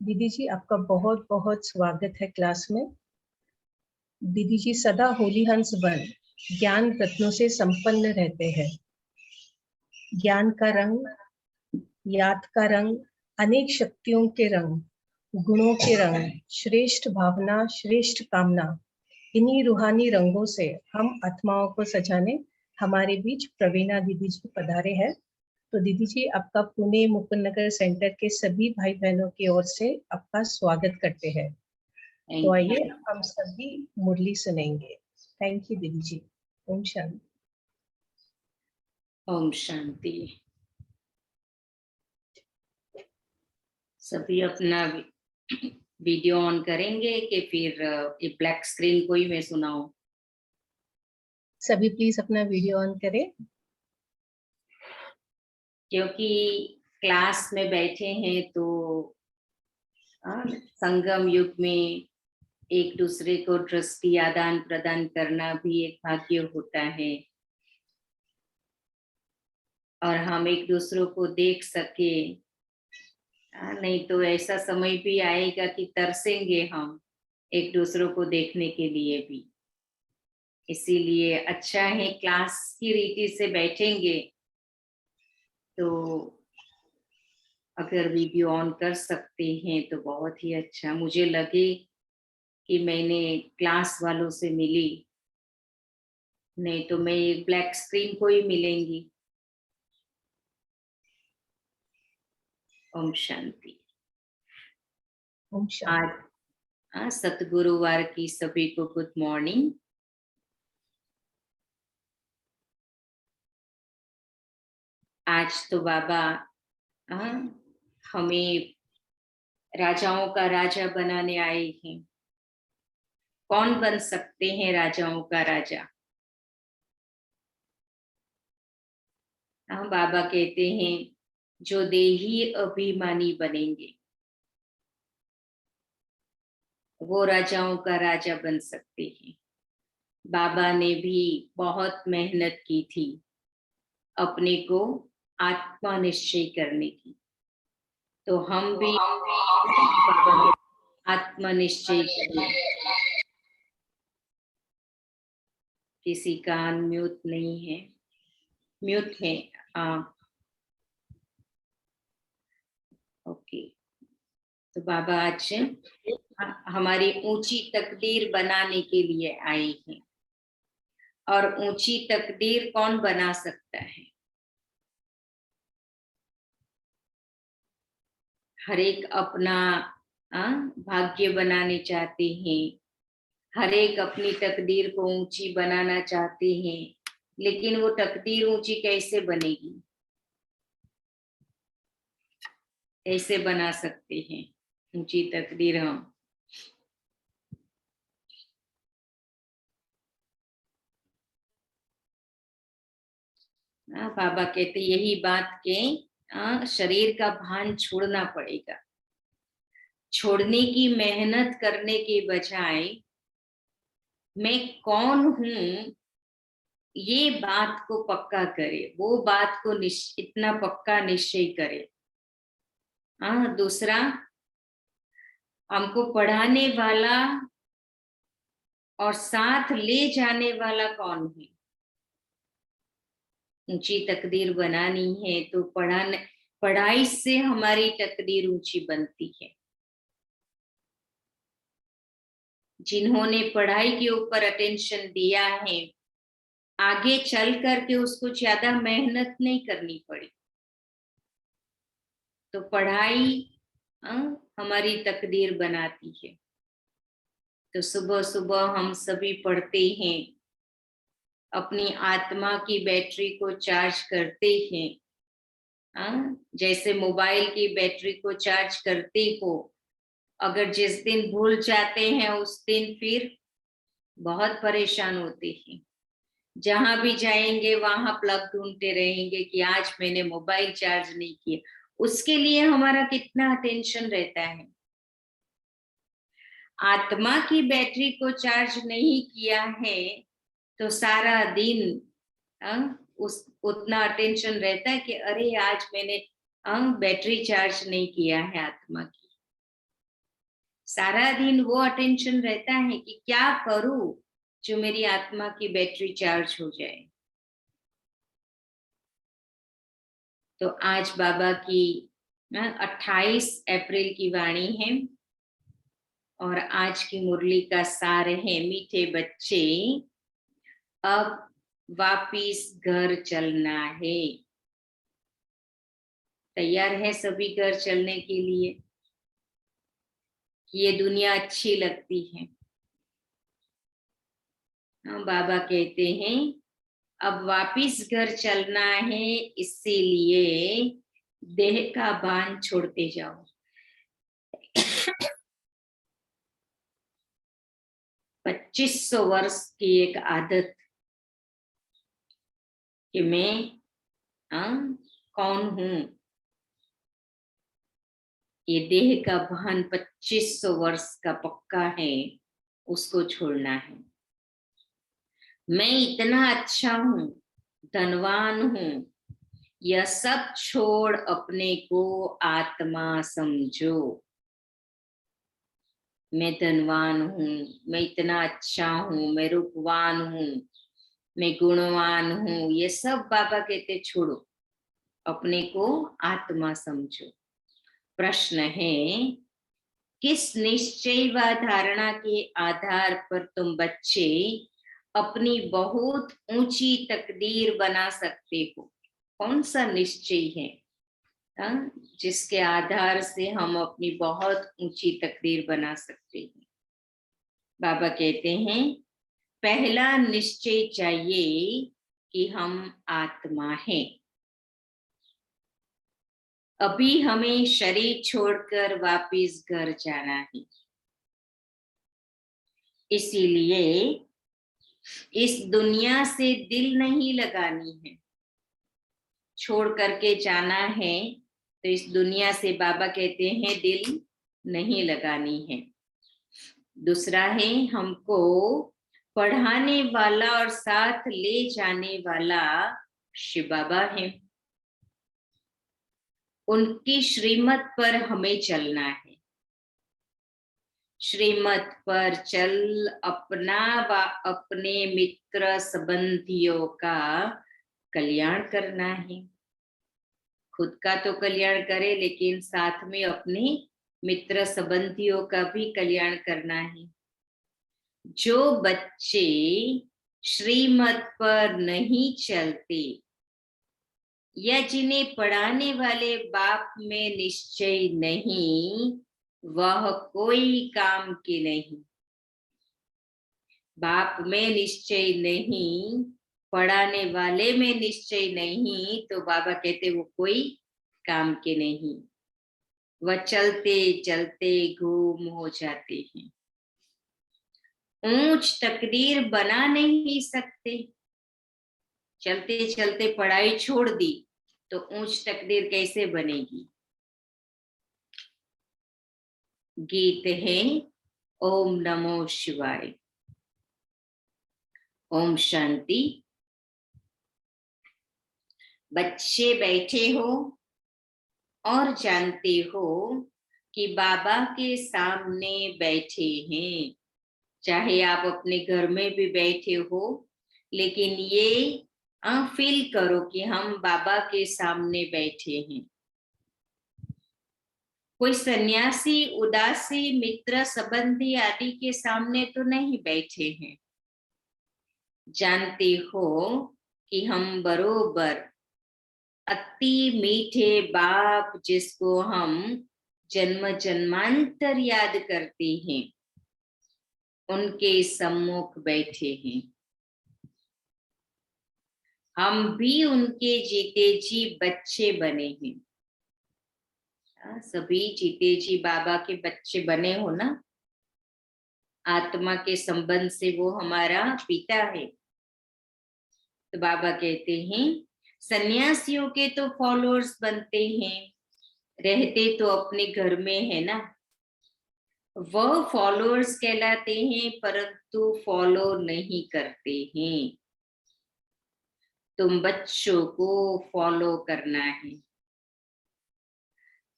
दीदी जी, आपका बहुत बहुत स्वागत है क्लास में। दीदी जी सदा होली हंस बन ज्ञान रत्नों से संपन्न रहते हैं। ज्ञान का रंग, याद का रंग, अनेक शक्तियों के रंग, गुणों के रंग, श्रेष्ठ भावना, श्रेष्ठ कामना, इन्हीं रूहानी रंगों से हम आत्माओं को सजाने हमारे बीच प्रवीणा दीदी जी पधारे हैं। तो दीदी जी, आपका पुणे मुकुंद नगर सेंटर के सभी भाई बहनों की ओर से आपका स्वागत करते हैं। तो आइए हम सभी मुरली सुनेंगे। थैंक यू दीदी जी। ओम शांति। ओम शांति। सभी अपना वीडियो ऑन करेंगे कि फिर ये ब्लैक स्क्रीन को ही मैं सुनाऊं? सभी प्लीज अपना वीडियो ऑन करें, क्योंकि क्लास में बैठे हैं तो संगम युग में एक दूसरे को दृष्टि आदान प्रदान करना भी एक भाग्य होता है, और हम एक दूसरों को देख सके। नहीं तो ऐसा समय भी आएगा कि तरसेंगे हम एक दूसरों को देखने के लिए भी। इसीलिए अच्छा है क्लास की रीति से बैठेंगे तो अगर वीडियो ऑन कर सकते हैं तो बहुत ही अच्छा। मुझे लगे कि मैंने क्लास वालों से मिली, नहीं तो मैं एक ब्लैक स्क्रीन को ही मिलेंगी। ओम शांति। ओम शांति। आज सतगुरुवार की सभी को गुड मॉर्निंग। आज तो बाबा हमें राजाओं का राजा बनाने आए हैं। कौन बन सकते हैं राजाओं का राजा? बाबा कहते हैं जो देही अभिमानी बनेंगे वो राजाओं का राजा बन सकते हैं। बाबा ने भी बहुत मेहनत की थी अपने को आत्मा निश्चय करने की, तो हम भी आत्मा निश्चय करें। किसी का अनम्यूट नहीं है, म्यूट है। ओके। तो बाबा आज हमारी ऊंची तकदीर बनाने के लिए आए हैं। और ऊंची तकदीर कौन बना सकता है? हर एक अपना भाग्य बनाने चाहते हैं, हर एक अपनी तकदीर को ऊंची बनाना चाहते हैं, लेकिन वो तकदीर ऊंची कैसे बनेगी? कैसे बना सकते हैं ऊंची तकदीर हम? बाबा कहते यही बात के शरीर का भान छोड़ना पड़ेगा। छोड़ने की मेहनत करने के बजाय मैं कौन हूं ये बात को पक्का करे, वो बात को इतना पक्का निश्चय करे। दूसरा, हमको पढ़ाने वाला और साथ ले जाने वाला कौन है? ऊंची तकदीर बनानी है तो पढ़ाई से हमारी तकदीर ऊंची बनती है। जिन्होंने पढ़ाई के ऊपर अटेंशन दिया है, आगे चल करके उसको ज्यादा मेहनत नहीं करनी पड़ी। तो पढ़ाई हमारी तकदीर बनाती है। तो सुबह सुबह हम सभी पढ़ते हैं, अपनी आत्मा की बैटरी को चार्ज करते हैं। जैसे मोबाइल की बैटरी को चार्ज करते हो, अगर जिस दिन भूल जाते हैं उस दिन फिर बहुत परेशान होते हैं। जहां भी जाएंगे वहां प्लग ढूंढते रहेंगे कि आज मैंने मोबाइल चार्ज नहीं किया। उसके लिए हमारा कितना अटेंशन रहता है। आत्मा की बैटरी को चार्ज नहीं किया है तो सारा दिन उतना अटेंशन रहता है कि अरे आज मैंने बैटरी चार्ज नहीं किया है आत्मा की। सारा दिन वो अटेंशन रहता है कि क्या करूं जो मेरी आत्मा की बैटरी चार्ज हो जाए। तो आज बाबा की 28 अप्रैल की वाणी है और आज की मुरली का सार है, मीठे बच्चे अब वापिस घर चलना है। तैयार है सभी घर चलने के लिए कि ये दुनिया अच्छी लगती है। बाबा कहते हैं अब वापिस घर चलना है, इसीलिए देह का बांध छोड़ते जाओ। 2500 वर्ष की एक आदत कि मैं कौन हूं, ये देह का भान 2500 वर्ष का पक्का है, उसको छोड़ना है। मैं इतना अच्छा हूं, धनवान हूं, यह सब छोड़ अपने को आत्मा समझो। मैं धनवान हूं, मैं इतना अच्छा हूं, मैं रूपवान हूं, मैं गुणवान हूं, ये सब बाबा कहते छोड़ो, अपने को आत्मा समझो। प्रश्न है किस निश्चय व धारणा के आधार पर तुम बच्चे अपनी बहुत ऊंची तकदीर बना सकते हो? कौन सा निश्चय है जिसके आधार से हम अपनी बहुत ऊंची तकदीर बना सकते हैं? बाबा कहते हैं पहला निश्चय चाहिए कि हम आत्मा हैं। अभी हमें शरीर छोड़कर वापिस घर जाना है, इसीलिए इस दुनिया से दिल नहीं लगानी है। छोड़ करके जाना है तो इस दुनिया से बाबा कहते हैं दिल नहीं लगानी है। दूसरा है हमको पढ़ाने वाला और साथ ले जाने वाला शिव बाबा है, उनकी श्रीमत पर हमें चलना है। श्रीमत पर चल अपना व अपने मित्र संबंधियों का कल्याण करना है। खुद का तो कल्याण करे लेकिन साथ में अपने मित्र संबंधियों का भी कल्याण करना है। जो बच्चे श्रीमत पर नहीं चलते या जिन्हें पढ़ाने वाले बाप में निश्चय नहीं, वह कोई काम के नहीं। बाप में निश्चय नहीं, पढ़ाने वाले में निश्चय नहीं, तो बाबा कहते वो कोई काम के नहीं। वह चलते चलते गुम हो जाते हैं। ऊंच तकदीर बना नहीं सकते। चलते चलते पढ़ाई छोड़ दी तो ऊंच तकदीर कैसे बनेगी? गीत है ओम नमो शिवाय। ओम शांति। बच्चे बैठे हो और जानते हो कि बाबा के सामने बैठे हैं। चाहे आप अपने घर में भी बैठे हो, लेकिन ये फील करो कि हम बाबा के सामने बैठे हैं। कोई सन्यासी, उदासी, मित्र, संबंधी आदि के सामने तो नहीं बैठे हैं। जानते हो कि हम बरोबर अति मीठे बाप जिसको हम जन्म जन्मांतर याद करते हैं, उनके सम्मुख बैठे हैं। हम भी उनके जीते जी बच्चे बने हैं। सभी जीते जी बाबा के बच्चे बने हो ना। आत्मा के संबंध से वो हमारा पिता है। तो बाबा कहते हैं सन्यासियों के तो फॉलोअर्स बनते हैं, रहते तो अपने घर में है ना। वह फॉलोअर्स कहलाते हैं परंतु फॉलो नहीं करते हैं। तुम बच्चों को फॉलो करना है।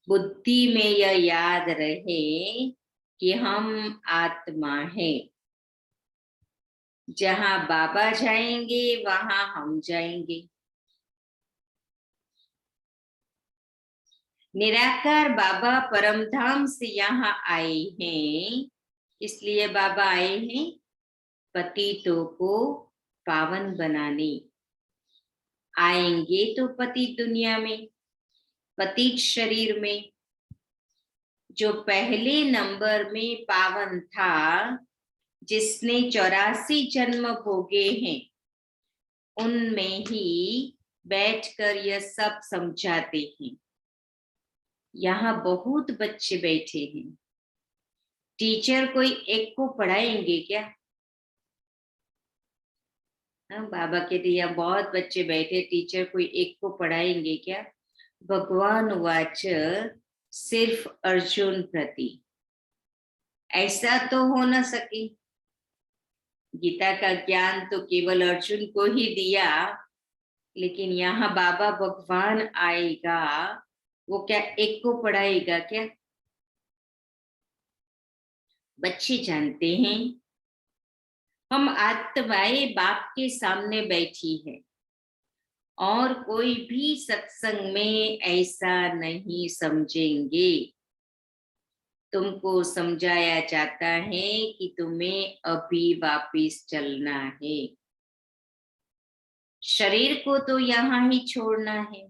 बुद्धि में यह याद रहे कि हम आत्मा है। जहां बाबा जाएंगे वहां हम जाएंगे। निराकार बाबा परमधाम से यहाँ आए हैं, इसलिए बाबा आए हैं पतितों को पावन बनाने। आएंगे तो पतित दुनिया में, पतित शरीर में। जो पहले नंबर में पावन था, जिसने 84 जन्म भोगे हैं, उनमें ही बैठकर यह सब समझाते हैं। यहाँ बहुत बच्चे बैठे हैं। टीचर कोई एक को पढ़ाएंगे क्या? बाबा कहते यहाँ बहुत बच्चे बैठे, टीचर कोई एक को पढ़ाएंगे क्या? भगवान वाच सिर्फ अर्जुन प्रति। ऐसा तो हो न सके। गीता का ज्ञान तो केवल अर्जुन को ही दिया, लेकिन यहाँ बाबा भगवान आएगा, वो क्या एक को पढ़ाएगा क्या? बच्चे जानते हैं हम आत्माएं बाप के सामने बैठी है, और कोई भी सत्संग में ऐसा नहीं समझेंगे। तुमको समझाया जाता है कि तुम्हें अभी वापिस चलना है। शरीर को तो यहाँ ही छोड़ना है,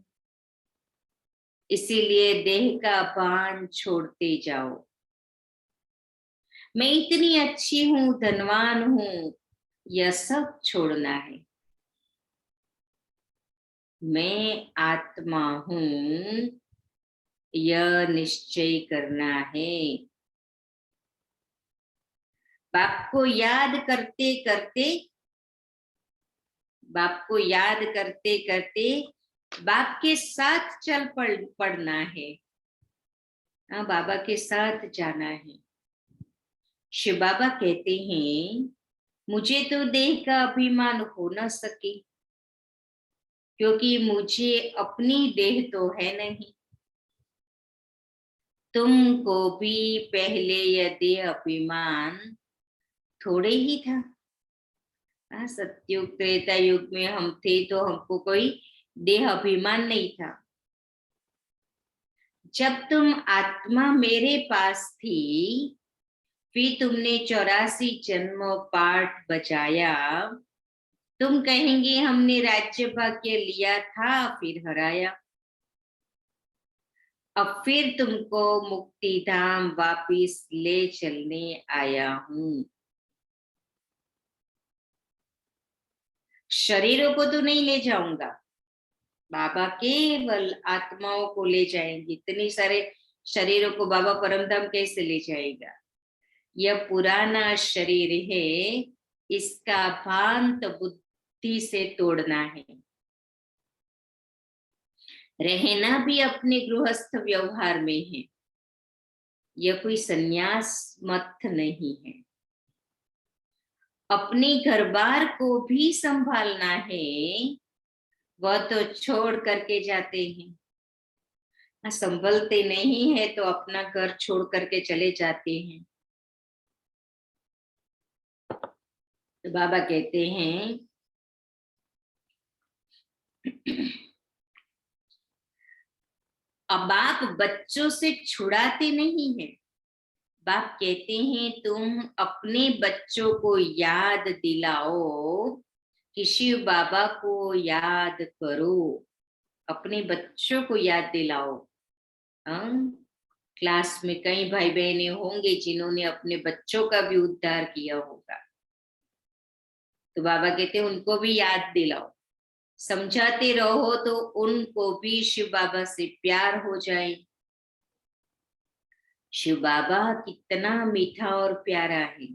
इसीलिए देह का भान छोड़ते जाओ। मैं इतनी अच्छी हूं, धनवान हूं, यह सब छोड़ना है। मैं आत्मा हूं, यह निश्चय करना है। बाप को याद करते करते, बाप को याद करते करते बाप के साथ चल पड़ना है। हाँ, बाबा के साथ जाना है। शिव बाबा कहते हैं मुझे तो देह का अभिमान हो न सके, क्योंकि मुझे अपनी देह तो है नहीं। तुमको भी पहले यह देह अभिमान थोड़े ही था। सतयुग त्रेता युग में हम थे तो हमको कोई देह अभिमान नहीं था। जब तुम आत्मा मेरे पास थी, फिर तुमने 84 जन्म पाठ बजाया। तुम कहेंगे हमने राज्य भाग्य लिया था फिर हराया। अब फिर तुमको मुक्ति धाम वापिस ले चलने आया हूं। शरीरों को तो नहीं ले जाऊंगा, बाबा केवल आत्माओं को ले जाएंगे। इतने सारे शरीरों को बाबा परमधाम कैसे ले जाएगा? यह पुराना शरीर है, इसका भांत बुद्धि से तोड़ना है। रहना भी अपने गृहस्थ व्यवहार में है, यह कोई संन्यास मत नहीं है। अपने घर बार को भी संभालना है, वह तो छोड़ करके जाते हैं। संभलते नहीं है तो अपना घर छोड़ करके चले जाते हैं। तो बाबा कहते हैं अब आप बच्चों से छुड़ाते नहीं हैं। बाप कहते हैं तुम अपने बच्चों को याद दिलाओ कि शिव बाबा को याद करो। अपने बच्चों को याद दिलाओ। क्लास में कई भाई बहने होंगे जिन्होंने अपने बच्चों का भी उद्धार किया होगा, तो बाबा कहते हैं उनको भी याद दिलाओ। समझाते रहो तो उनको भी शिव बाबा से प्यार हो जाए। शिव बाबा कितना मीठा और प्यारा है।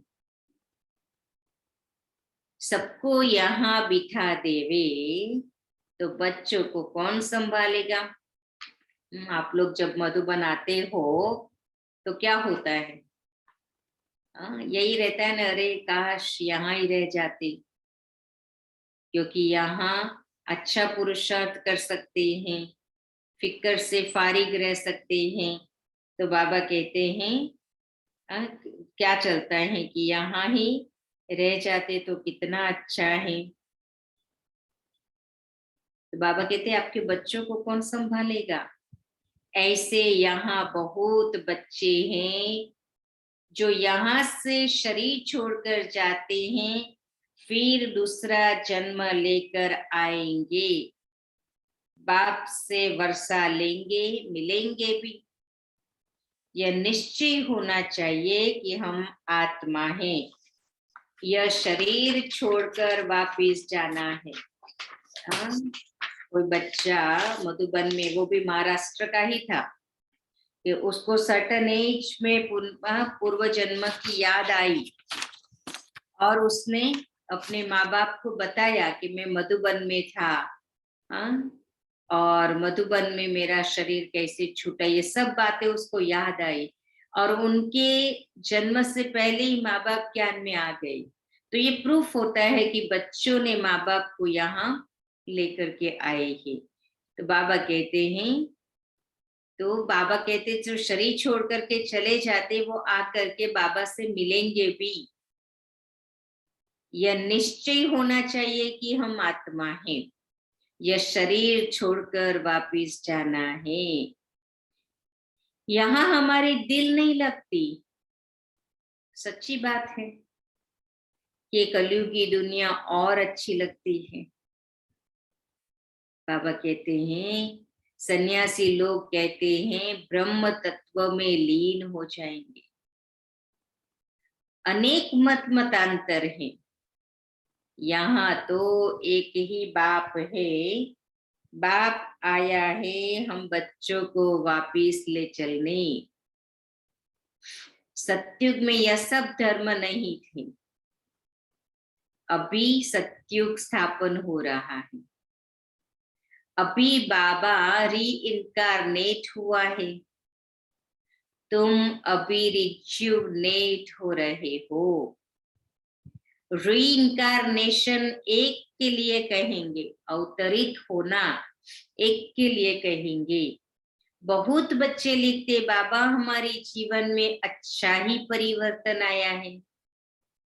सबको यहाँ बिठा देवे तो बच्चों को कौन संभालेगा? आप लोग जब मधुबन आते हो तो क्या होता है? यही रहता है ना, अरे काश यहाँ ही रह जाते, क्योंकि यहाँ अच्छा पुरुषार्थ कर सकते हैं, फिक्र से फारिग रह सकते हैं। तो बाबा कहते हैं क्या चलता है कि यहाँ ही रह जाते तो कितना अच्छा है। तो बाबा कहते हैं आपके बच्चों को कौन संभालेगा। ऐसे यहाँ बहुत बच्चे हैं जो यहाँ से शरीर छोड़कर जाते हैं, फिर दूसरा जन्म लेकर आएंगे, बाप से वर्षा लेंगे, मिलेंगे भी। यह निश्चय होना चाहिए कि हम आत्मा हैं, यह शरीर छोड़कर वापिस जाना है। कोई बच्चा मधुबन में, वो भी महाराष्ट्र का ही था, कि उसको सर्टन एज में पूर्व जन्म की याद आई और उसने अपने माँ बाप को बताया कि मैं मधुबन में था, और मधुबन में मेरा शरीर कैसे छूटा, ये सब बातें उसको याद आई और उनके जन्म से पहले ही माँ बाप ज्ञान में आ गए। तो ये प्रूफ होता है कि बच्चों ने माँ बाप को यहाँ लेकर के आए हैं। तो बाबा कहते हैं, तो बाबा कहते जो शरीर छोड़ करके चले जाते वो आकर के बाबा से मिलेंगे भी। यह निश्चय होना चाहिए कि हम आत्मा हैं, यह शरीर छोड़कर वापिस जाना है। यहाँ हमारे दिल नहीं लगती, सच्ची बात है कि कलयुग की दुनिया और अच्छी लगती है। बाबा कहते हैं, सन्यासी लोग कहते हैं ब्रह्म तत्व में लीन हो जाएंगे। अनेक मतांतर हैं, यहाँ तो एक ही बाप है, बाप आया है हम बच्चों को वापिस ले चलने। सत्युग में यह सब धर्म नहीं थे, अभी सत्युग स्थापन हो रहा है, अभी बाबा री इनकारनेट हुआ है, तुम अभी रिज्यूनेट हो रहे हो। री इनकारनेशन एक के लिए कहेंगे, अवतरित होना एक के लिए कहेंगे। बहुत बच्चे लिखते बाबा हमारे जीवन में अच्छा ही परिवर्तन आया है,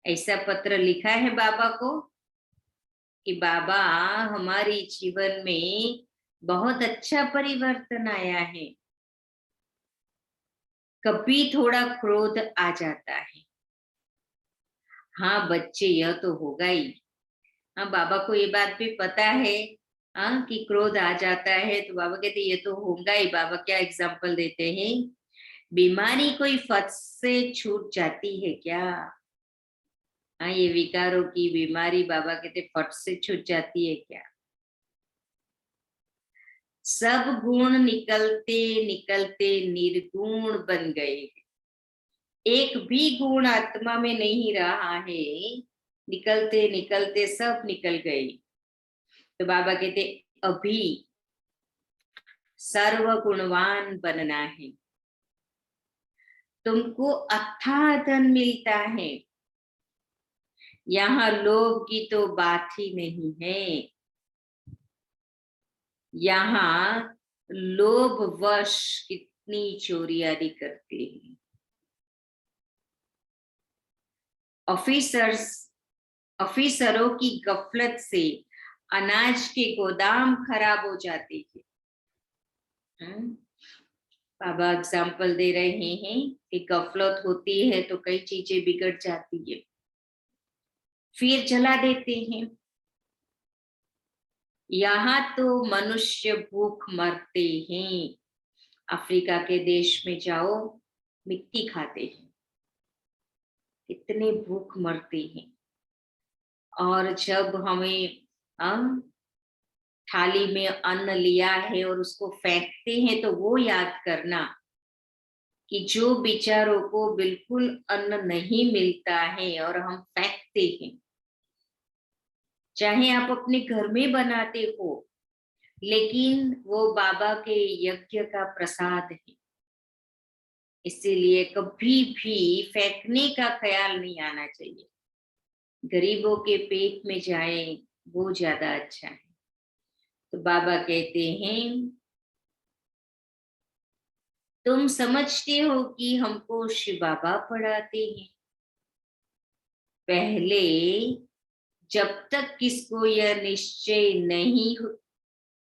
ऐसा पत्र लिखा है बाबा को कि बाबा हमारे जीवन में बहुत अच्छा परिवर्तन आया है। कभी थोड़ा क्रोध आ जाता है, हाँ बच्चे यह तो होगा ही, हाँ बाबा को ये बात भी पता है, हाँ कि क्रोध आ जाता है। तो बाबा कहते ये तो होगा ही। बाबा क्या एग्जाम्पल देते हैं, बीमारी कोई फट से छूट जाती है क्या। हाँ ये विकारों की बीमारी बाबा कहते फट से छूट जाती है क्या। सब गुण निकलते निकलते निर्गुण बन गए, एक भी गुण आत्मा में नहीं रहा है, निकलते निकलते सब निकल गए। तो बाबा कहते अभी सर्व गुणवान बनना है, तुमको अथाह धन मिलता है, यहाँ लोभ की तो बात ही नहीं है। यहाँ लोभवश कितनी चोरियारी करते हैं। ऑफिसरों की गफलत से अनाज के गोदाम खराब हो जाते हैं। बाबा एग्जाम्पल दे रहे हैं कि गफलत होती है तो कई चीजें बिगड़ जाती है, फिर जला देते हैं। यहाँ तो मनुष्य भूख मरते हैं, अफ्रीका के देश में जाओ मिट्टी खाते हैं, कितने भूख मरते हैं। और जब हमें थाली में अन्न लिया है और उसको फेंकते हैं तो वो याद करना कि जो बेचारों को बिल्कुल अन्न नहीं मिलता है और हम फेंकते हैं, चाहे आप अपने घर में बनाते हो, लेकिन वो बाबा के यज्ञ का प्रसाद है, इसीलिए कभी भी फेंकने का ख्याल नहीं आना चाहिए। गरीबों के पेट में जाए वो ज्यादा अच्छा है। तो बाबा कहते हैं तुम समझते हो कि हमको शिव बाबा पढ़ाते हैं। पहले जब तक किसको यह निश्चय नहीं हो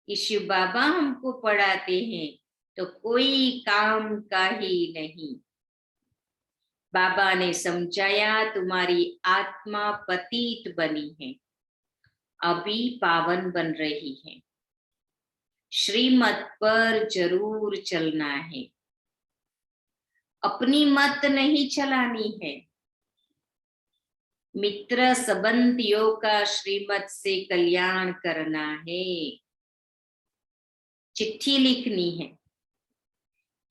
कि शिव बाबा हमको पढ़ाते हैं, तो कोई काम का ही नहीं। बाबा ने समझाया, तुम्हारी आत्मा पतित बनी है, अभी पावन बन रही है, श्रीमत पर जरूर चलना है, अपनी मत नहीं चलानी है। मित्र संबंधियों का श्रीमत से कल्याण करना है, चिट्ठी लिखनी है।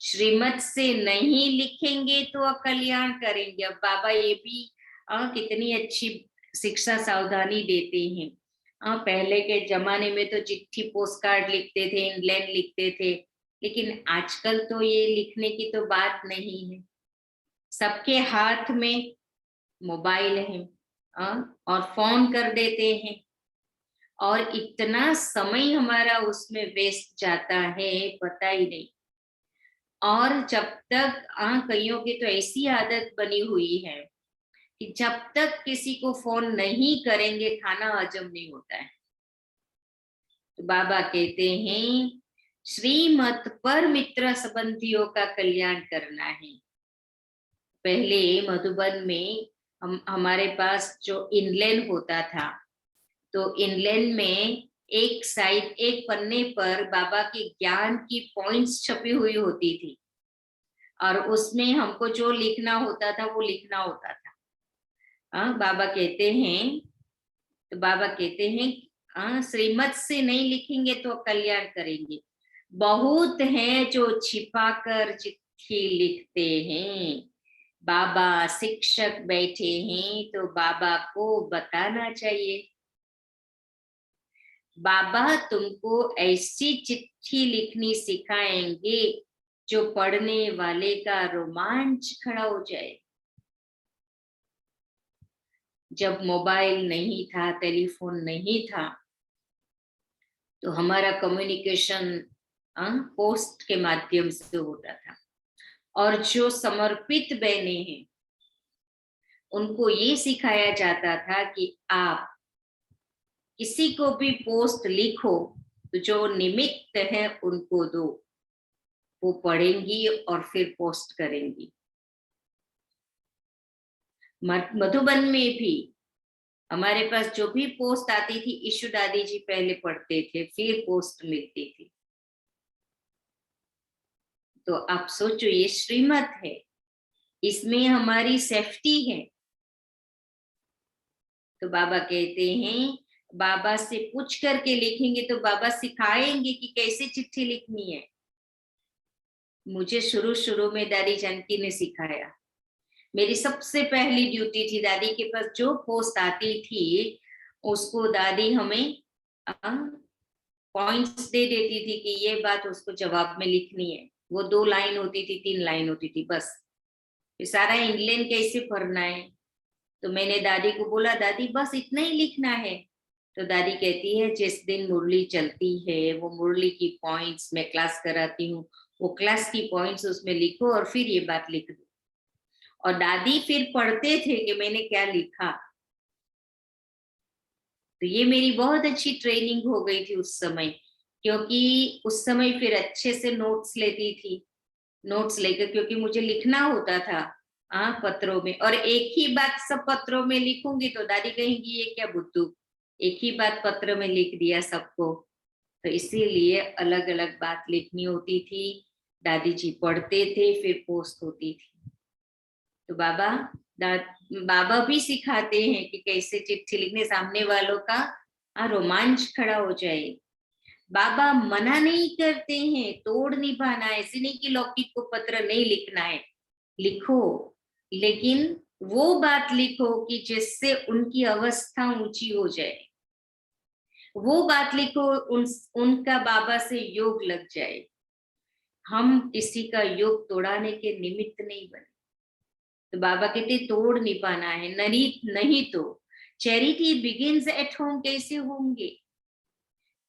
श्रीमत से नहीं लिखेंगे तो अकल्याण करेंगे। अब बाबा ये भी कितनी अच्छी शिक्षा सावधानी देते हैं। पहले के जमाने में तो चिट्ठी पोस्ट कार्ड लिखते थे, इंग्लैंड लिखते थे, लेकिन आजकल तो ये लिखने की तो बात नहीं है। सबके हाथ में मोबाइल है और फोन कर देते हैं, और इतना समय हमारा उसमें वेस्ट जाता है, पता ही नहीं। और जब तक कईयों की तो ऐसी आदत बनी हुई है कि जब तक किसी को फोन नहीं करेंगे खाना हजम नहीं होता है। तो बाबा कहते हैं, श्रीमत पर मित्र संबंधियों का कल्याण करना है। पहले मधुबन में हमारे पास जो इनलैंड होता था, तो इनलैंड में एक साइड, एक पन्ने पर बाबा के ज्ञान की पॉइंट्स छपी हुई होती थी, और उसमें हमको जो लिखना होता था वो लिखना होता था। बाबा कहते हैं, तो बाबा कहते हैं श्रीमत से नहीं लिखेंगे तो कल्याण करेंगे। बहुत हैं जो छिपाकर चिट्ठी लिखते हैं, बाबा शिक्षक बैठे हैं तो बाबा को बताना चाहिए। बाबा तुमको ऐसी चिट्ठी लिखनी सिखाएंगे जो पढ़ने वाले का रोमांच खड़ा हो जाए। जब मोबाइल नहीं था, टेलीफोन नहीं था, तो हमारा कम्युनिकेशन पोस्ट के माध्यम से होता था। और जो समर्पित बहने हैं उनको ये सिखाया जाता था कि आप किसी को भी पोस्ट लिखो तो जो निमित्त है उनको दो, वो पढ़ेंगी और फिर पोस्ट करेंगी। मधुबन में भी हमारे पास जो भी पोस्ट आती थी, ईशु दादी जी पहले पढ़ते थे, फिर पोस्ट मिलती थी। तो आप सोचो, ये श्रीमत है, इसमें हमारी सेफ्टी है। तो बाबा कहते हैं, बाबा से पूछ करके लिखेंगे तो बाबा सिखाएंगे कि कैसे चिट्ठी लिखनी है। मुझे शुरू शुरू में दादी जानकी ने सिखाया। मेरी सबसे पहली ड्यूटी थी, दादी के पास जो पोस्ट आती थी उसको दादी हमें पॉइंट्स दे देती थी कि ये बात उसको जवाब में लिखनी है। वो 2 लाइन होती थी, 3 लाइन होती थी बस। फिर सारा इंग्लैंड कैसे पढ़ना है, तो मैंने दादी को बोला, दादी बस इतना ही लिखना है। तो दादी कहती है, जिस दिन मुरली चलती है वो मुरली की पॉइंट्स मैं क्लास कराती हूँ, वो क्लास की पॉइंट्स उसमें लिखो और फिर ये बात लिख दो। और दादी फिर पढ़ते थे कि मैंने क्या लिखा। तो ये मेरी बहुत अच्छी ट्रेनिंग हो गई थी उस समय, क्योंकि उस समय फिर अच्छे से नोट्स लेती थी। नोट्स लेकर, क्योंकि मुझे लिखना होता था पत्रों में, और एक ही बात सब पत्रों में लिखूंगी तो दादी कहेंगी ये क्या बुद्धू, एक ही बात पत्र में लिख दिया सबको। तो इसीलिए अलग अलग बात लिखनी होती थी। दादी जी पढ़ते थे, फिर पोस्ट होती थी। तो बाबा भी सिखाते हैं कि कैसे चिट्ठी लिखने, सामने वालों का रोमांच खड़ा हो जाए। बाबा मना नहीं करते हैं, तोड़ नहीं पाना, ऐसे नहीं कि लौकिक को पत्र नहीं लिखना है, लिखो, लेकिन वो बात लिखो कि जिससे उनकी अवस्था ऊंची हो जाए। वो बात लिखो उनका बाबा से योग लग जाए। हम किसी का योग तोड़ाने के निमित्त नहीं बने। तो बाबा कहते तोड़ नहीं पाना है, नहीं तो चैरिटी बिगिंस एट होम कैसे होंगे।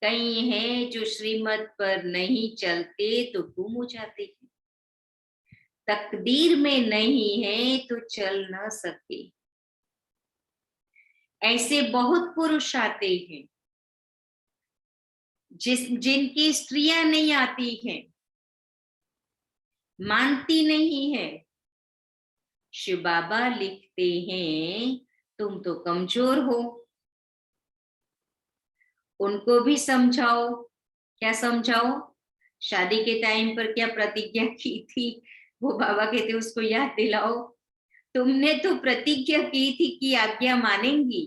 कई हैं जो श्रीमत पर नहीं चलते तो गुम हो जाते हैं। तकदीर में नहीं है तो चल न सके। ऐसे बहुत पुरुष आते हैं जिनकी स्त्रियां नहीं आती हैं, मानती नहीं है। शिव बाबा लिखते हैं तुम तो कमजोर हो, उनको भी समझाओ। क्या समझाओ? शादी के टाइम पर क्या प्रतिज्ञा की थी, वो बाबा कहते उसको याद दिलाओ। तुमने तो प्रतिज्ञा की थी कि आज्ञा मानेंगी।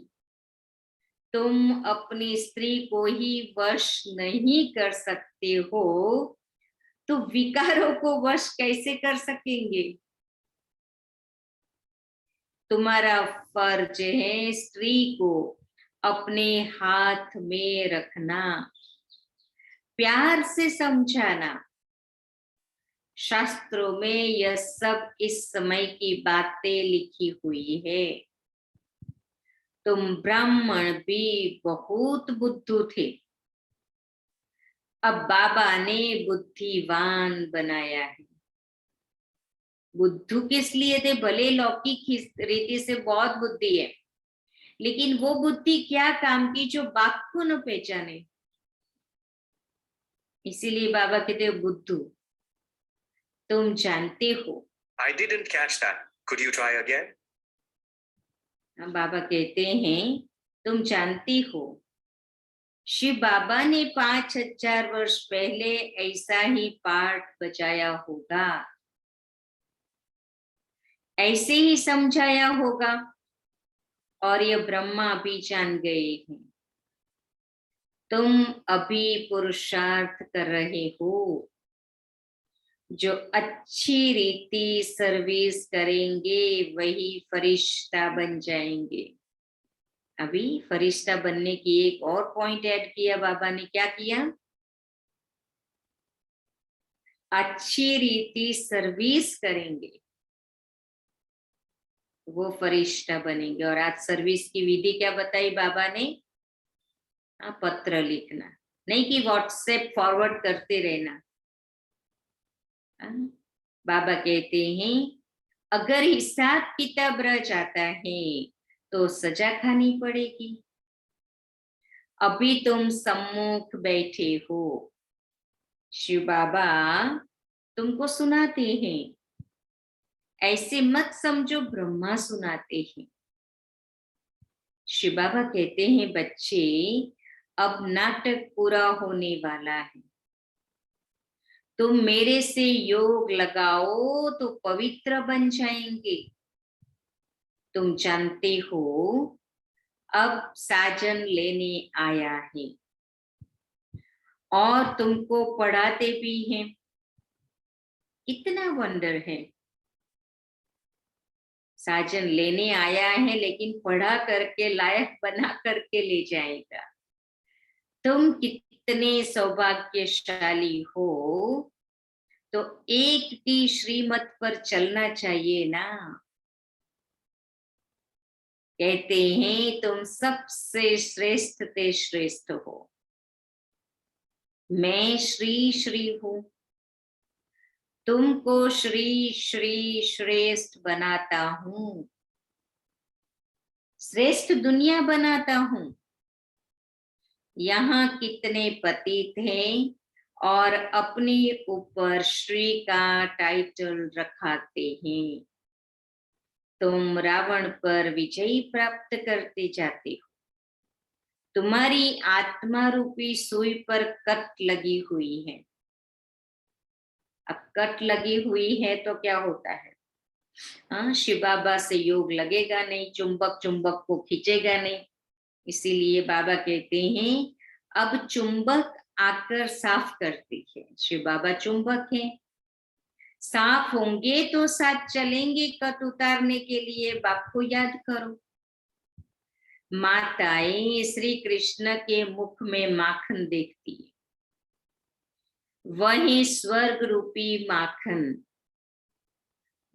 तुम अपनी स्त्री को ही वश नहीं कर सकते हो, तो विकारों को वश कैसे कर सकेंगे? तुम्हारा फर्ज है स्त्री को अपने हाथ में रखना, प्यार से समझाना। शास्त्रों में यह सब इस समय की बातें लिखी हुई है। तुम ब्राह्मण भी बहुत बुद्धू थे, अब बाबा ने बुद्धिवान बनाया है। बुद्धू किस लिए थे? भले लौकिक रीति से बहुत बुद्धि है, लेकिन वो बुद्धि क्या काम की जो बाप को न पहचाने। इसीलिए बाबा कहते हो बुद्धू, तुम जानते हो। I didn't catch that. Could you try again? बाबा कहते हैं तुम जानती हो, शिव बाबा ने 5000 वर्ष पहले ऐसा ही पाठ बजाया होगा, ऐसे ही समझाया होगा, और ये ब्रह्मा भी जान गए हैं। तुम अभी पुरुषार्थ कर रहे हो, जो अच्छी रीति सर्विस करेंगे वही फरिश्ता बन जाएंगे। अभी फरिश्ता बनने की एक और पॉइंट ऐड किया बाबा ने। क्या किया? अच्छी रीति सर्विस करेंगे वो फरिश्ता बनेंगे। और आज सर्विस की विधि क्या बताई बाबा ने? पत्र लिखना, नहीं कि व्हाट्सएप फॉरवर्ड करते रहना। बाबा कहते हैं अगर हिसाब किताब रह जाता है तो सजा खानी पड़ेगी। अभी तुम सम्मुख बैठे हो, शिव बाबा तुमको सुनाते हैं, ऐसे मत समझो ब्रह्मा सुनाते हैं। शिव बाबा कहते हैं बच्चे अब नाटक पूरा होने वाला है, तुम मेरे से योग लगाओ तो पवित्र बन जाएंगे। तुम जानते हो अब साजन लेने आया है और तुमको पढ़ाते भी हैं। कितना वंडर है, साजन लेने आया है लेकिन पढ़ा करके लायक बना करके ले जाएगा। तुम कितने सौभाग्यशाली हो, तो एक की श्रीमत पर चलना चाहिए ना। कहते हैं तुम सबसे श्रेष्ठ ते श्रेष्ठ हो, मैं श्री श्री हूं, तुमको श्री श्री श्रेष्ठ बनाता हूं, श्रेष्ठ दुनिया बनाता हूं। यहाँ कितने पतित हैं और अपने ऊपर श्री का टाइटल रखाते हैं। तुम रावण पर विजय प्राप्त करते जाते हो। तुम्हारी आत्मा रूपी सुई पर कट लगी हुई है। अब कट लगी हुई है तो क्या होता है? शिव बाबा से योग लगेगा नहीं, चुंबक चुंबक को खींचेगा नहीं। इसीलिए बाबा कहते हैं अब चुंबक आकर साफ करती है। शिव बाबा चुंबक हैं, साफ होंगे तो साथ चलेंगे कट उतारने के लिए। बाप को याद करो, माताएं श्री कृष्ण के मुख में माखन देखती है, वही स्वर्ग रूपी माखन।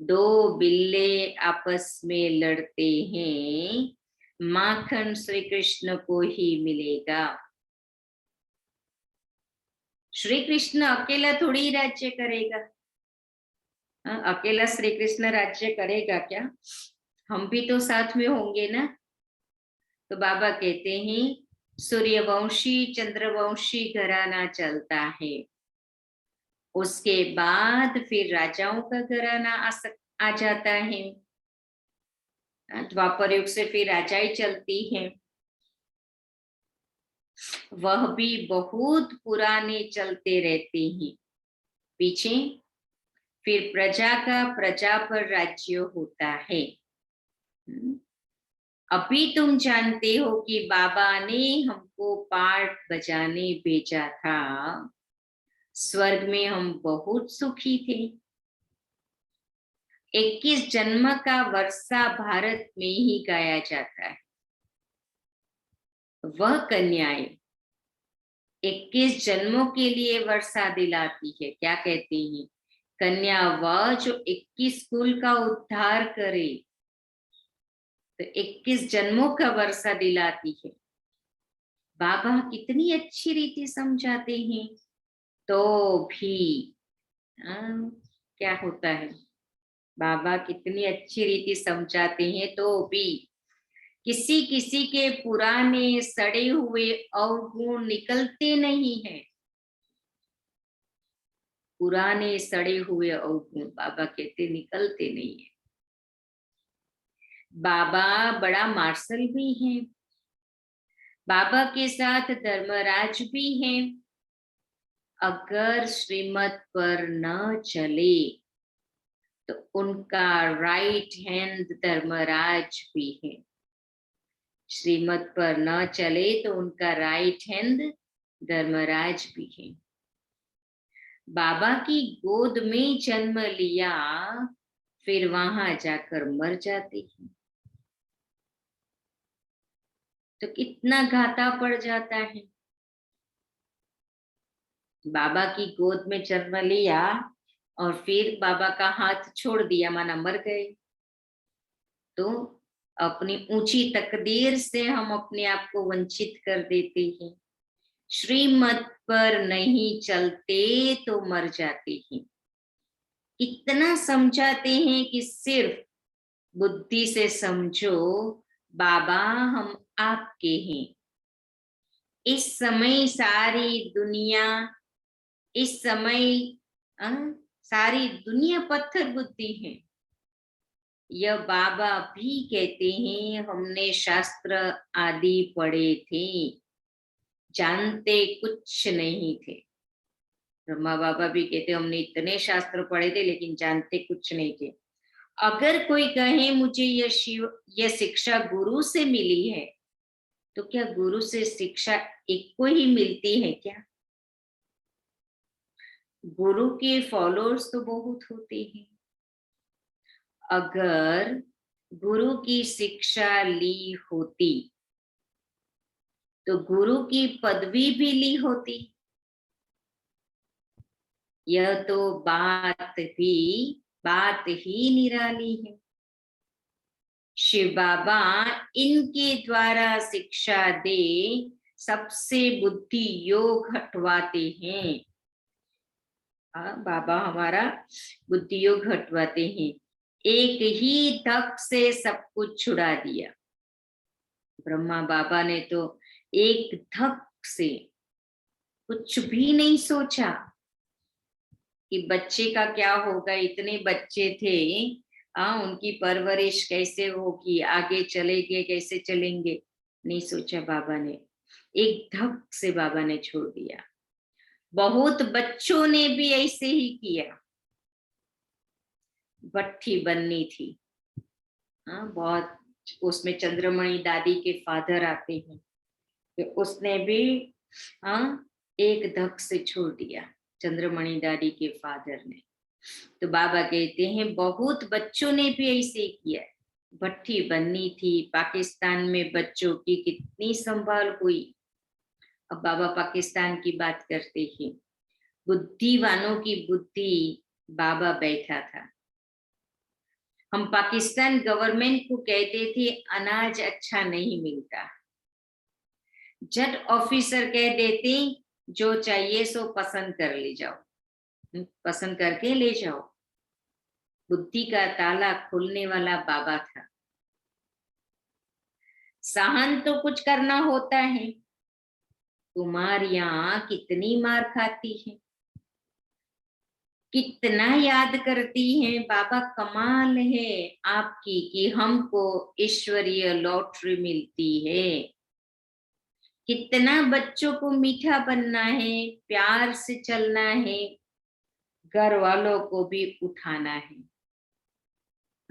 दो बिल्ले आपस में लड़ते हैं, माखन श्री कृष्ण को ही मिलेगा। श्री कृष्ण अकेला थोड़ी राज्य करेगा, अकेला श्री कृष्ण राज्य करेगा क्या? हम भी तो साथ में होंगे ना। तो बाबा कहते हैं सूर्यवंशी चंद्रवंशी घराना चलता है, उसके बाद फिर राजाओं का घराना आ जाता है। द्वापर युग से फिर राजाएं चलती हैं, वह भी बहुत पुराने चलते रहते हैं। पीछे फिर प्रजा का प्रजा पर राज्य होता है। अभी तुम जानते हो कि बाबा ने हमको पाठ बजाने भेजा था। स्वर्ग में हम बहुत सुखी थे। 21 जन्म का वर्षा भारत में ही गाया जाता है। वह कन्याएं 21 जन्मों के लिए वर्षा दिलाती है। क्या कहते हैं? कन्या वह जो 21 कुल का उद्धार करे। तो 21 जन्मों का वर्षा दिलाती है। बाबा कितनी अच्छी रीति समझाते हैं, तो भी क्या होता है, बाबा कितनी अच्छी रीति समझाते हैं तो भी किसी किसी के पुराने सड़े हुए अवगुण निकलते नहीं हैं। पुराने सड़े हुए अवगुण बाबा कहते निकलते नहीं है। बाबा बड़ा मार्शल भी हैं, बाबा के साथ धर्मराज भी हैं। अगर श्रीमत पर न चले तो उनका राइट हैंड धर्मराज भी है। श्रीमत पर न चले तो उनका राइट हैंड धर्मराज भी है। बाबा की गोद में जन्म लिया, फिर वहां जाकर मर जाते हैं, तो कितना घाटा पड़ जाता है। बाबा की गोद में जन्म लिया और फिर बाबा का हाथ छोड़ दिया, माना मर गए, तो अपनी ऊंची तकदीर से हम अपने आप को वंचित कर देते हैं। श्रीमत पर नहीं चलते तो मर जाते हैं। इतना समझाते हैं कि सिर्फ बुद्धि से समझो, बाबा हम आपके हैं। इस समय सारी दुनिया पत्थर बुद्धि है। यह बाबा भी कहते हैं हमने शास्त्र आदि पढ़े थे, जानते कुछ नहीं थे। ब्रह्मा बाबा भी कहते हमने इतने शास्त्र पढ़े थे लेकिन जानते कुछ नहीं थे। अगर कोई कहे मुझे यह शिक्षा गुरु से मिली है, तो क्या गुरु से शिक्षा एक को ही मिलती है क्या? गुरु के फॉलोअर्स तो बहुत होते हैं। अगर गुरु की शिक्षा ली होती तो गुरु की पदवी भी ली होती। यह तो बात ही निराली है। शिव बाबा इनके द्वारा शिक्षा दे सबसे बुद्धि योग हटवाते हैं। बाबा हमारा बुद्धि योग हटवाते हैं। एक ही धक से सब कुछ छुड़ा दिया। ब्रह्मा बाबा ने तो एक धक से कुछ भी नहीं सोचा कि बच्चे का क्या होगा। इतने बच्चे थे, उनकी परवरिश कैसे होगी, आगे चलेंगे कैसे चलेंगे, नहीं सोचा बाबा ने। एक धक से बाबा ने छोड़ दिया। बहुत बच्चों ने भी ऐसे ही किया। भट्ठी बननी थी, बहुत, उसमें चंद्रमणि दादी के फादर आते हैं, तो उसने भी एक धक से छोड़ दिया, चंद्रमणि दादी के फादर ने। तो बाबा कहते हैं बहुत बच्चों ने भी ऐसे किया। भट्ठी बननी थी। पाकिस्तान में बच्चों की कितनी संभाल हुई। अब बाबा पाकिस्तान की बात करते हैं। बुद्धिवानों की बुद्धि बाबा बैठा था। हम पाकिस्तान गवर्नमेंट को कहते थे अनाज अच्छा नहीं मिलता, जट ऑफिसर कह देते जो चाहिए सो पसंद कर ले जाओ, पसंद करके ले जाओ। बुद्धि का ताला खोलने वाला बाबा था। सहन तो कुछ करना होता है। कुमारियां कितनी मार खाती है, कितना याद करती हैं। बाबा कमाल है आपकी कि हमको ईश्वरीय लॉटरी मिलती है। कितना बच्चों को मीठा बनना है, प्यार से चलना है, घर वालों को भी उठाना है।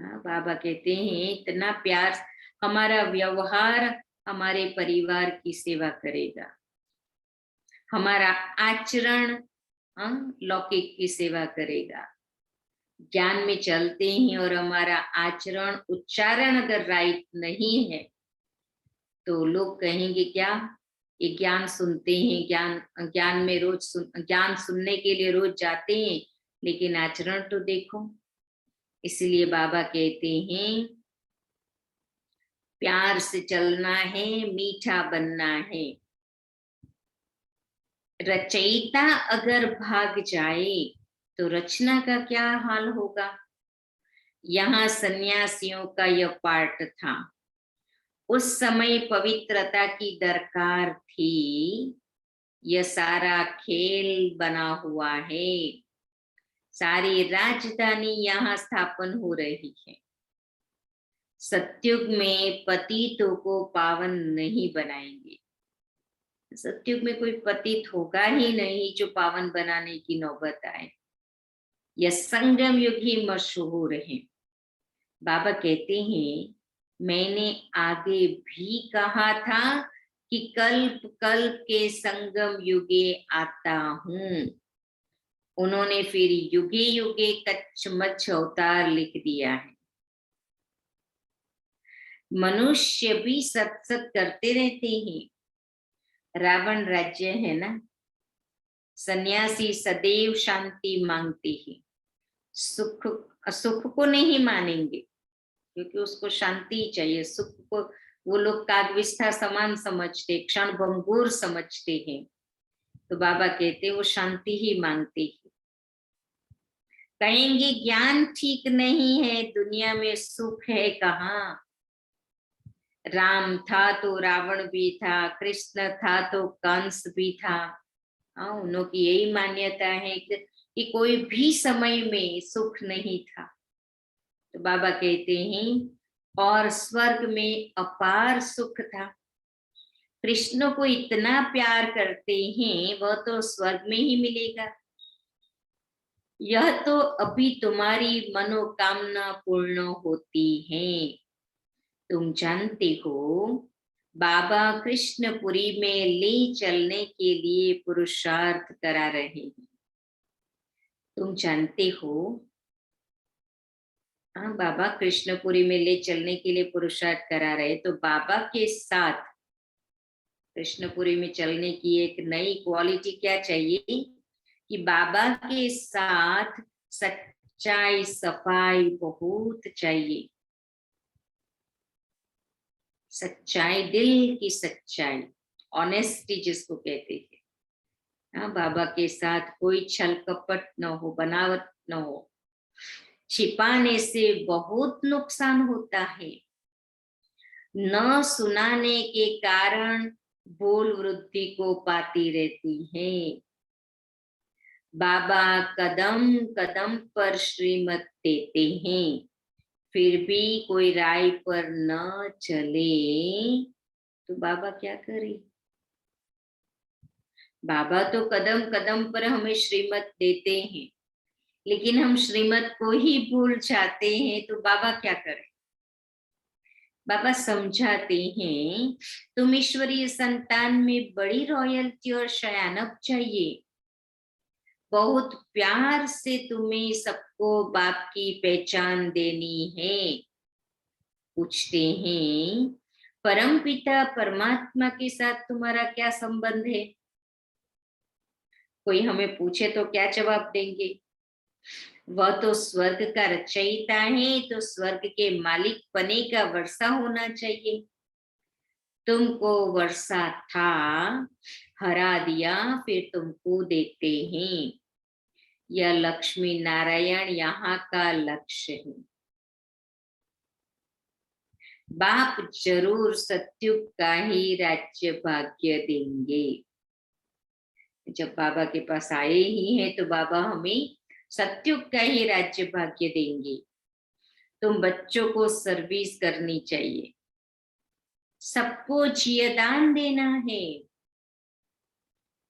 हाँ, बाबा कहते हैं इतना प्यार, हमारा व्यवहार हमारे परिवार की सेवा करेगा, हमारा आचरण लौकिक की सेवा करेगा। ज्ञान में चलते हैं और हमारा आचरण उच्चारण अगर राइट नहीं है तो लोग कहेंगे क्या, ये ज्ञान सुनते हैं, ज्ञान में रोज ज्ञान सुनने के लिए रोज जाते हैं, लेकिन आचरण तो देखो। इसलिए बाबा कहते हैं प्यार से चलना है, मीठा बनना है। रचयिता अगर भाग जाए तो रचना का क्या हाल होगा। यहाँ सन्यासियों का यह पार्ट था। उस समय पवित्रता की दरकार थी। यह सारा खेल बना हुआ है। सारी राजधानी यहाँ स्थापन हो रही है। सत्युग में पतितों को पावन नहीं बनाएंगे। सत्युग में कोई पतित होगा ही नहीं जो पावन बनाने की नौबत आए। यह संगम युग ही मशहूर है। बाबा कहते हैं मैंने आगे भी कहा था कि कल्प कल्प के संगम युगे आता हूं। उन्होंने फिर युगे युगे कच्छ अवतार लिख दिया है। मनुष्य भी सत्सत करते रहते हैं। रावण राज्य है ना, सन्यासी सदैव शांति मांगते हैं। सुख को नहीं मानेंगे क्योंकि उसको शांति चाहिए। सुख को वो लोग कागविष्ठा समान समझते, क्षण भंगुर समझते हैं। तो बाबा कहते वो शांति ही मांगते हैं। कहेंगे ज्ञान ठीक नहीं है, दुनिया में सुख है कहाँ। राम था तो रावण भी था, कृष्ण था तो कंस भी था। उनकी यही मान्यता है कि कोई भी समय में सुख नहीं था। तो बाबा कहते हैं और स्वर्ग में अपार सुख था। कृष्ण को इतना प्यार करते हैं वह तो स्वर्ग में ही मिलेगा। यह तो अभी तुम्हारी मनोकामना पूर्ण होती है। तुम जानते हो बाबा कृष्णपुरी में ले चलने के लिए पुरुषार्थ करा रहे हैं। तुम जानते हो बाबा कृष्णपुरी में ले चलने के लिए पुरुषार्थ करा रहे। तो बाबा के साथ कृष्णपुरी में चलने की एक नई क्वालिटी क्या चाहिए कि बाबा के साथ सच्चाई सफाई बहुत चाहिए। सच्चाई, दिल की सच्चाई, ऑनेस्टी जिसको कहते हैं। बाबा के साथ कोई छल कपट न हो, बनावट न हो। छिपाने से बहुत नुकसान होता है। न सुनाने के कारण भूल वृद्धि को पाती रहती है। बाबा कदम कदम पर श्रीमत देते हैं, फिर भी कोई राय पर न चले तो बाबा क्या करे। बाबा तो कदम कदम पर हमें श्रीमत देते हैं, लेकिन हम श्रीमत को ही भूल जाते हैं तो बाबा क्या करें। बाबा समझाते हैं तुम ईश्वरीय संतान में बड़ी रॉयल्टी और शयानप चाहिए। बहुत प्यार से तुम्हें सबको बाप की पहचान देनी है। पूछते हैं परम पिता परमात्मा के साथ तुम्हारा क्या संबंध है। कोई हमें पूछे तो क्या जवाब देंगे। वह तो स्वर्ग का रचयिता है, तो स्वर्ग के मालिक पने का वर्षा होना चाहिए। तुमको वर्षा था, हरा दिया, फिर तुमको देते हैं। यह लक्ष्मी नारायण यहाँ का लक्ष्य है। बाप जरूर सत्युग का ही राज्य भाग्य देंगे। जब बाबा के पास आए ही हैं तो बाबा हमें सत्युग का ही राज्य भाग्य देंगे। तुम बच्चों को सर्विस करनी चाहिए, सबको जियदान देना है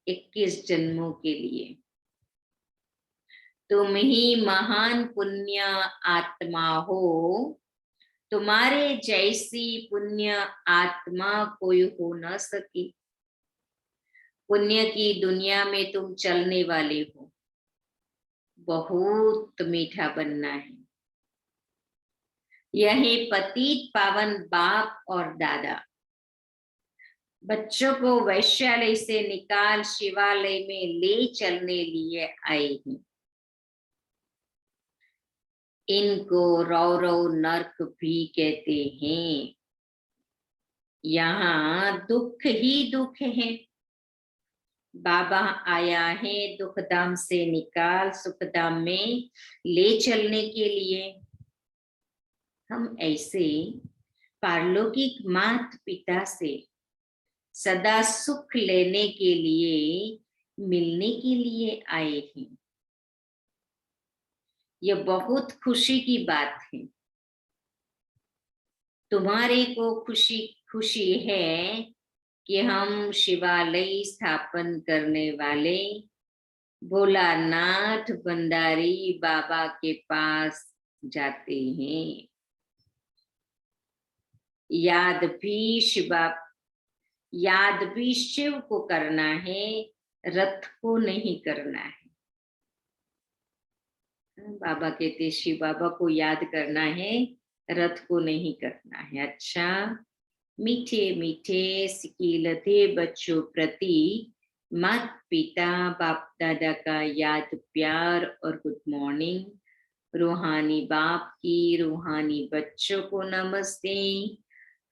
21 जन्मों के लिए। तुम ही महान पुण्य आत्मा हो, तुम्हारे जैसी पुण्य आत्मा कोई हो न सके। पुण्य की दुनिया में तुम चलने वाले हो, बहुत मीठा बनना है। यही पतित पावन बाप और दादा बच्चों को वैश्यालय से निकाल शिवालय में ले चलने लिए आए हैं। इनको रौरव नर्क भी कहते हैं। यहाँ दुख ही दुख है। बाबा आया है दुखधाम से निकाल सुखधाम में ले चलने के लिए। हम ऐसे पारलौकिक माता पिता से सदा सुख लेने के लिए, मिलने के लिए आए हैं। यह बहुत खुशी की बात है। तुम्हारे को खुशी खुशी है कि हम शिवालय स्थापन करने वाले भोलानाथ भंडारी बाबा के पास जाते हैं। याद भी शिव को करना है, रथ को नहीं करना है। बाबा कहते शिव बाबा को याद करना है, रथ को नहीं करना है। अच्छा, मीठे मीठे सिकीलते बच्चों प्रति माता पिता बाप दादा का याद प्यार और गुड मॉर्निंग। रूहानी बाप की रूहानी बच्चों को नमस्ते।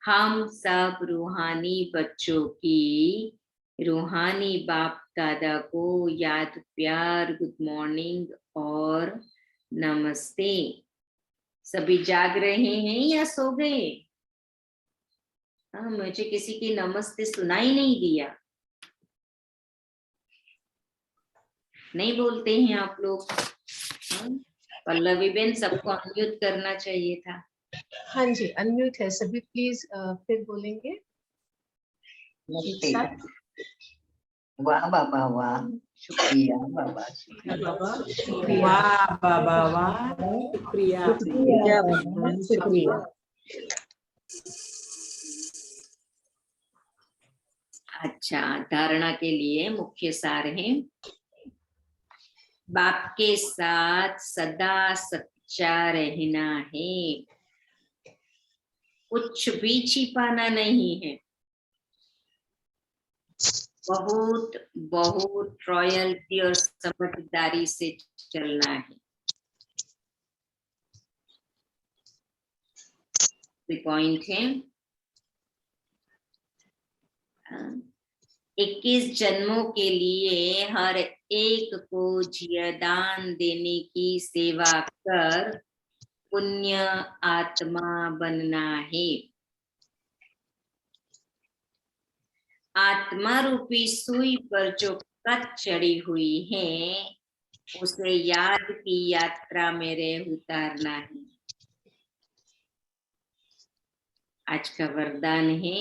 हम सब रूहानी बच्चों की रूहानी बाप दादा को याद प्यार गुड मॉर्निंग और नमस्ते। सभी जाग रहे हैं या सो गए? हाँ, मुझे किसी की नमस्ते सुनाई नहीं दिया। नहीं बोलते हैं आप लोग? पल्लवी बेन, सबको अनम्यूट करना चाहिए था। हाँ जी, अनम्यूट है सभी, प्लीज फिर बोलेंगे एक साथ। वाह बाबा वाह, शुक्रिया बाबा, शुक्रिया वाह बाबा वाह, शुक्रिया शुक्रिया। अच्छा, धारणा के लिए मुख्य सार है, बाप के साथ सदा सच्चा रहना है, कुछ भी छिपाना नहीं है। बहुत बहुत रॉयल्टी और समझदारी से चलना है। पॉइंट है 21 जन्मों के लिए हर एक को जियदान देने की सेवा कर पुण्य आत्मा बनना है। आत्मा रूपी सुई पर जो कच चढ़ी हुई है उसे याद की यात्रा में रह उतारना है। आज का वरदान है,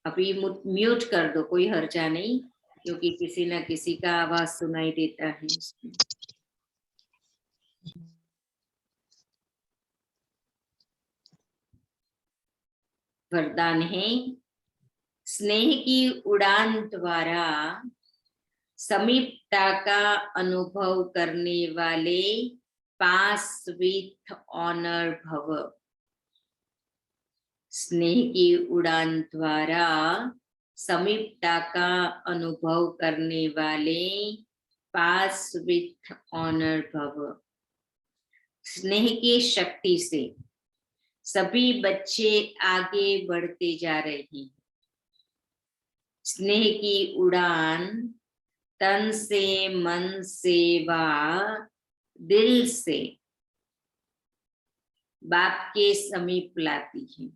अभी म्यूट कर दो, कोई हर्जा नहीं, क्योंकि किसी न किसी का आवाज सुनाई देता है इसमें। वरदान है, स्नेह की उड़ान द्वारा समीपता का अनुभव करने वाले पास विथ ऑनर भव। स्नेह की उड़ान द्वारा समीपता का अनुभव करने वाले पास विथ ऑनर भव। स्नेह की शक्ति से सभी बच्चे आगे बढ़ते जा रहे हैं। स्नेह की उड़ान तन से, मन से व दिल से बाप के समीप लाती है।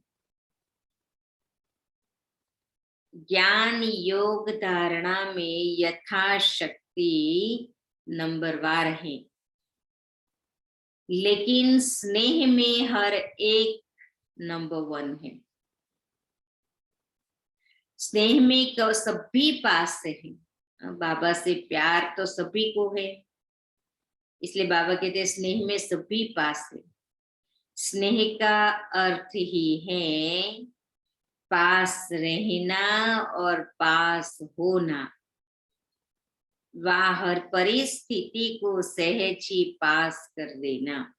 ज्ञान योग धारणा में यथाशक्ति नंबरवार है, लेकिन स्नेह में हर एक नंबर 1 है। स्नेह में सभी पास है। बाबा से प्यार तो सभी को है, इसलिए बाबा कहते हैं स्नेह में सभी पास है। स्नेह का अर्थ ही है पास रहना और पास होना। वह हर परिस्थिति को सहज ही पास कर देना।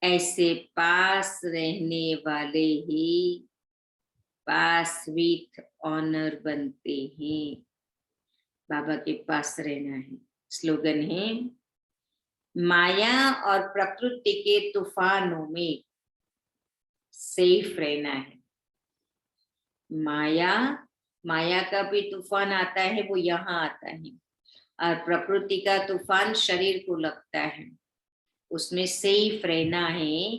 ऐसे पास रहने वाले ही पास विथ ऑनर बनते हैं। बाबा के पास रहना है। स्लोगन है, माया और प्रकृति के तूफानों में सेफ रहना है। माया का भी तूफान आता है, वो यहाँ आता है, और प्रकृति का तूफान शरीर को लगता है, उसमें सेफ रहना है।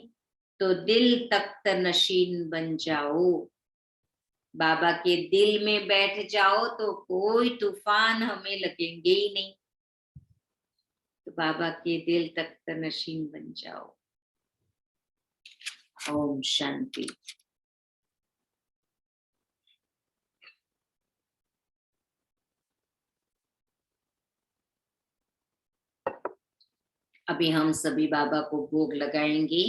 तो दिल तख्त नशीन बन जाओ, बाबा के दिल में बैठ जाओ तो कोई तूफान हमें लगेंगे ही नहीं। तो बाबा के दिल तख्त नशीन बन जाओ। ओम शांति। अभी हम सभी बाबा को भोग लगाएंगे।